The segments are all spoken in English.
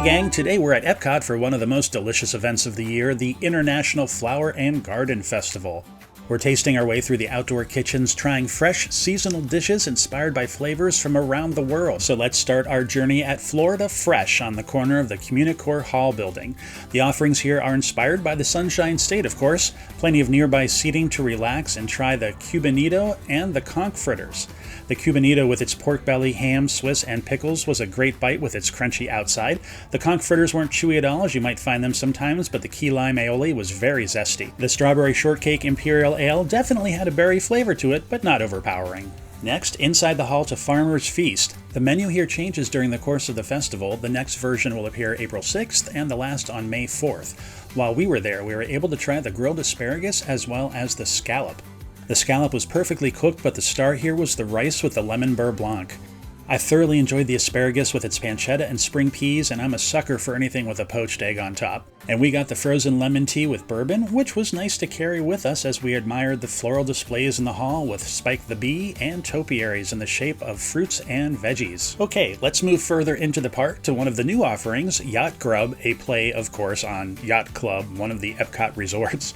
gang, today we're at Epcot for one of the most delicious events of the year, the International Flower and Garden Festival. We're tasting our way through the outdoor kitchens, trying fresh, seasonal dishes inspired by flavors from around the world. So let's start our journey at Florida Fresh on the corner of the Communicore Hall building. The offerings here are inspired by the Sunshine State, of course. Plenty of nearby seating to relax and try the Cubanito and the conch fritters. The Cubanito with its pork belly, ham, Swiss, and pickles was a great bite with its crunchy outside. The conch fritters weren't chewy at all, as you might find them sometimes, but the key lime aioli was very zesty. The strawberry shortcake imperial ale definitely had a berry flavor to it, but not overpowering. Next, inside the hall to Farmer's Feast. The menu here changes during the course of the festival. The next version will appear April 6th and the last on May 4th. While we were there, we were able to try the grilled asparagus as well as the scallop. The scallop was perfectly cooked, but the star here was the rice with the lemon beurre blanc. I thoroughly enjoyed the asparagus with its pancetta and spring peas, and I'm a sucker for anything with a poached egg on top. And we got the frozen lemon tea with bourbon, which was nice to carry with us as we admired the floral displays in the hall with Spike the Bee and topiaries in the shape of fruits and veggies. Okay, let's move further into the park to one of the new offerings, Yacht Grub, a play, of course, on Yacht Club, one of the Epcot resorts.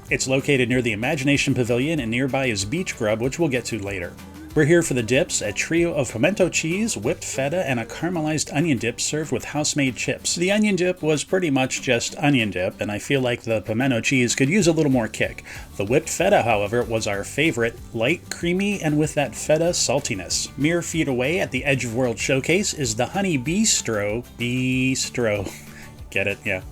It's located near the Imagination Pavilion, and nearby is Beach Grub, which we'll get to later. We're here for the dips, a trio of pimento cheese, whipped feta, and a caramelized onion dip served with house-made chips. The onion dip was pretty much just onion dip, and I feel like the pimento cheese could use a little more kick. The whipped feta, however, was our favorite, light, creamy, and with that feta saltiness. Mere feet away at the Edge of World Showcase is the Honey Bistro. Get it? Yeah.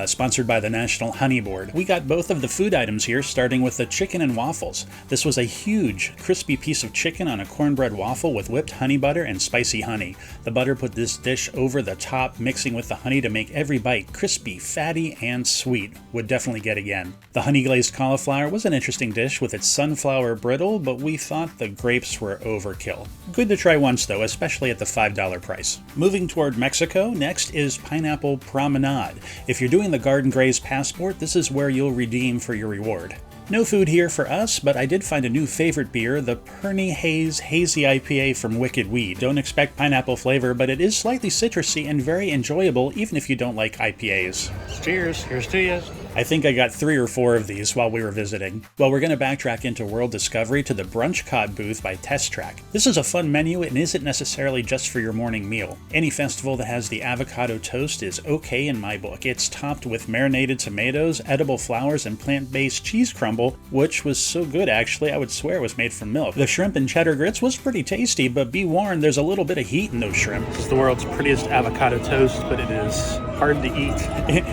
Sponsored by the National Honey Board. We got both of the food items here, starting with the chicken and waffles. This was a huge, crispy piece of chicken on a cornbread waffle with whipped honey butter and spicy honey. The butter put this dish over the top, mixing with the honey to make every bite crispy, fatty, and sweet. Would definitely get again. The honey glazed cauliflower was an interesting dish with its sunflower brittle, but we thought the grapes were overkill. Good to try once though, especially at the $5 price. Moving toward Mexico, next is Pineapple Promenade. If you're doing the Garden Graze Passport, this is where you'll redeem for your reward. No food here for us, but I did find a new favorite beer, the Perny Haze Hazy IPA from Wicked Weed. Don't expect pineapple flavor, but it is slightly citrusy and very enjoyable, even if you don't like IPAs. Cheers, here's to you. I think I got 3 or 4 of these while we were visiting. Well, we're going to backtrack into World Discovery to the Brunch Cod booth by Test Track. This is a fun menu and isn't necessarily just for your morning meal. Any festival that has the avocado toast is okay in my book. It's topped with marinated tomatoes, edible flowers, and plant-based cheese crumble, which was so good actually I would swear it was made from milk. The shrimp and cheddar grits was pretty tasty, but be warned, there's a little bit of heat in those shrimp. This is the world's prettiest avocado toast, but it is hard to eat.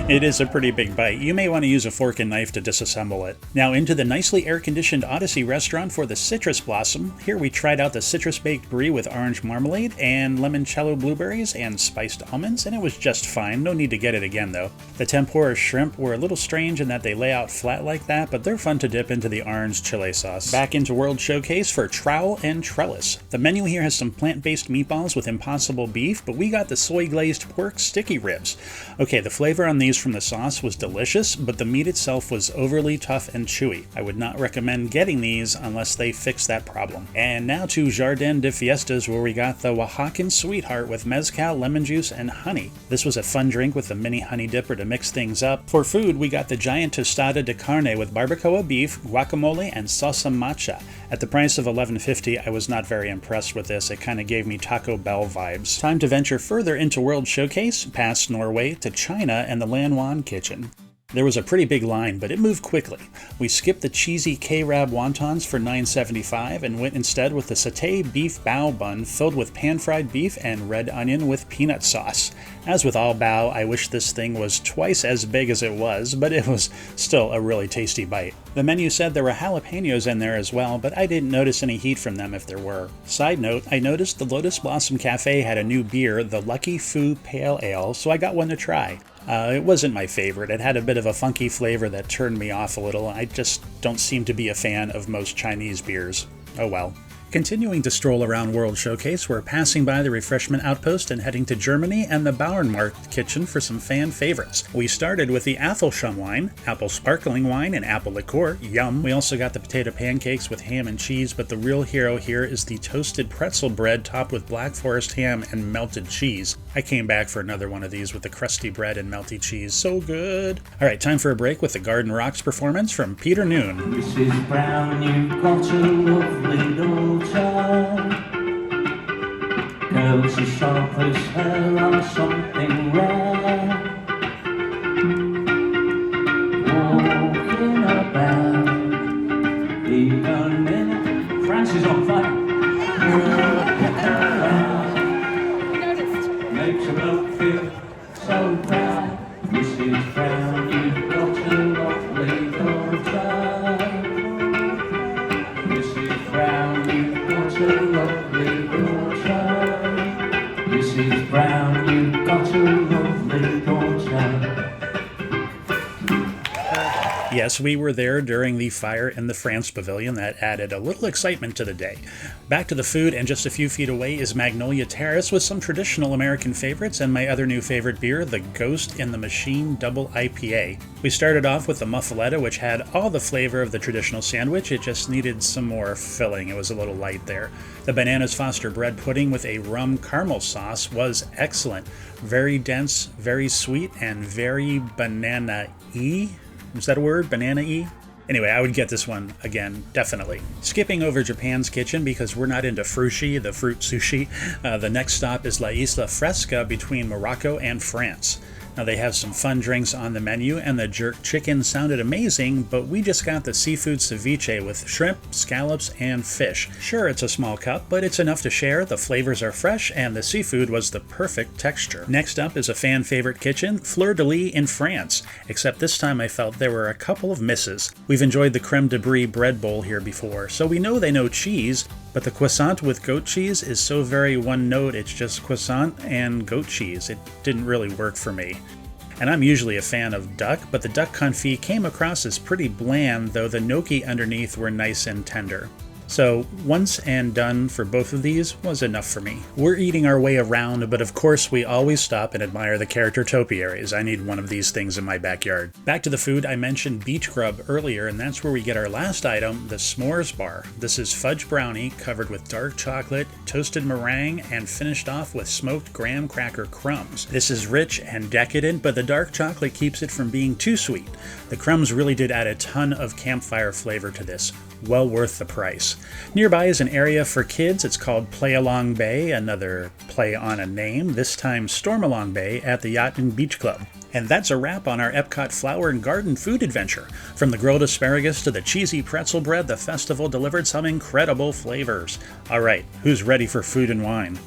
It is a pretty big bite. You may want to use a fork and knife to disassemble it. Now into the nicely air-conditioned Odyssey restaurant for the Citrus Blossom. Here we tried out the citrus baked brie with orange marmalade and limoncello blueberries and spiced almonds, and it was just fine. No need to get it again though. The tempura shrimp were a little strange in that they lay out flat like that, but they're fun to dip into the orange chile sauce. Back into World Showcase for trowel and trellis. The menu here has some plant-based meatballs with impossible beef, but we got the soy-glazed pork sticky ribs. Okay, the flavor on these from the sauce was delicious, but the meat itself was overly tough and chewy. I would not recommend getting these unless they fix that problem. And now to Jardin de Fiestas, where we got the Oaxacan Sweetheart with mezcal, lemon juice, and honey. This was a fun drink with a mini honey dipper to mix things up. For food, we got the giant tostada de carne with barbacoa beef, guacamole, and salsa macha. At the price of $11.50, I was not very impressed with this. It kind of gave me Taco Bell vibes. Time to venture further into World Showcase, past Norway to China and the Lanwan Kitchen. There was a pretty big line, but it moved quickly. We skipped the cheesy K-Rab wontons for $9.75 and went instead with the satay beef bao bun filled with pan-fried beef and red onion with peanut sauce. As with all bao, I wish this thing was twice as big as it was, but it was still a really tasty bite. The menu said there were jalapenos in there as well, but I didn't notice any heat from them if there were. Side note, I noticed the Lotus Blossom Cafe had a new beer, the Lucky Foo Pale Ale, so I got one to try. It wasn't my favorite. It had a bit of a funky flavor that turned me off a little. I just don't seem to be a fan of most Chinese beers. Oh well. Continuing to stroll around World Showcase, we're passing by the refreshment outpost and heading to Germany and the Bauernmarkt kitchen for some fan favorites. We started with the Apfelschum wine, apple sparkling wine, and apple liqueur. Yum! We also got the potato pancakes with ham and cheese, but the real hero here is the toasted pretzel bread topped with Black Forest ham and melted cheese. I came back for another one of these with the crusty bread and melty cheese. So good! Alright, time for a break with the Garden Rocks performance from Peter Noon. Mrs. Brown, you've got a lovely daughter. Girls as sharp as her are something rare. Walking about, even in France is on fire. Makes a bloke feel so proud. Mrs. Brown, you've got a lovely daughter. Mrs. Brown, you've got a lovely daughter. Mrs. Brown, you've got a lovely daughter. Yes, we were there during the fire in the France Pavilion. That added a little excitement to the day. Back to the food, and just a few feet away is Magnolia Terrace with some traditional American favorites and my other new favorite beer, the Ghost in the Machine Double IPA. We started off with the muffaletta, which had all the flavor of the traditional sandwich. It just needed some more filling. It was a little light there. The Bananas Foster bread pudding with a rum caramel sauce was excellent. Very dense, very sweet, and very banana-y. Is that a word? Banana-y? Anyway, I would get this one again, definitely. Skipping over Japan's kitchen because we're not into frushi, the fruit sushi. The next stop is La Isla Fresca between Morocco and France. Now they have some fun drinks on the menu, and the jerk chicken sounded amazing, but we just got the seafood ceviche with shrimp, scallops, and fish. Sure, it's a small cup, but it's enough to share, the flavors are fresh, and the seafood was the perfect texture. Next up is a fan favorite kitchen, Fleur de Lis in France, except this time I felt there were a couple of misses. We've enjoyed the creme de brie bread bowl here before, so we know they know cheese, but the croissant with goat cheese is so very one note, it's just croissant and goat cheese. It didn't really work for me. And I'm usually a fan of duck, but the duck confit came across as pretty bland, though the gnocchi underneath were nice and tender. So once and done for both of these was enough for me. We're eating our way around, but of course we always stop and admire the character topiaries. I need one of these things in my backyard. Back to the food, I mentioned beach grub earlier, and that's where we get our last item, the s'mores bar. This is fudge brownie covered with dark chocolate, toasted meringue, and finished off with smoked graham cracker crumbs. This is rich and decadent, but the dark chocolate keeps it from being too sweet. The crumbs really did add a ton of campfire flavor to this. Well worth the price. Nearby is an area for kids. It's called Play Along Bay, another play on a name, this time Storm Along Bay at the Yacht and Beach Club. And that's a wrap on our Epcot Flower and Garden food adventure. From the grilled asparagus to the cheesy pretzel bread, the festival delivered some incredible flavors. All right, who's ready for food and wine?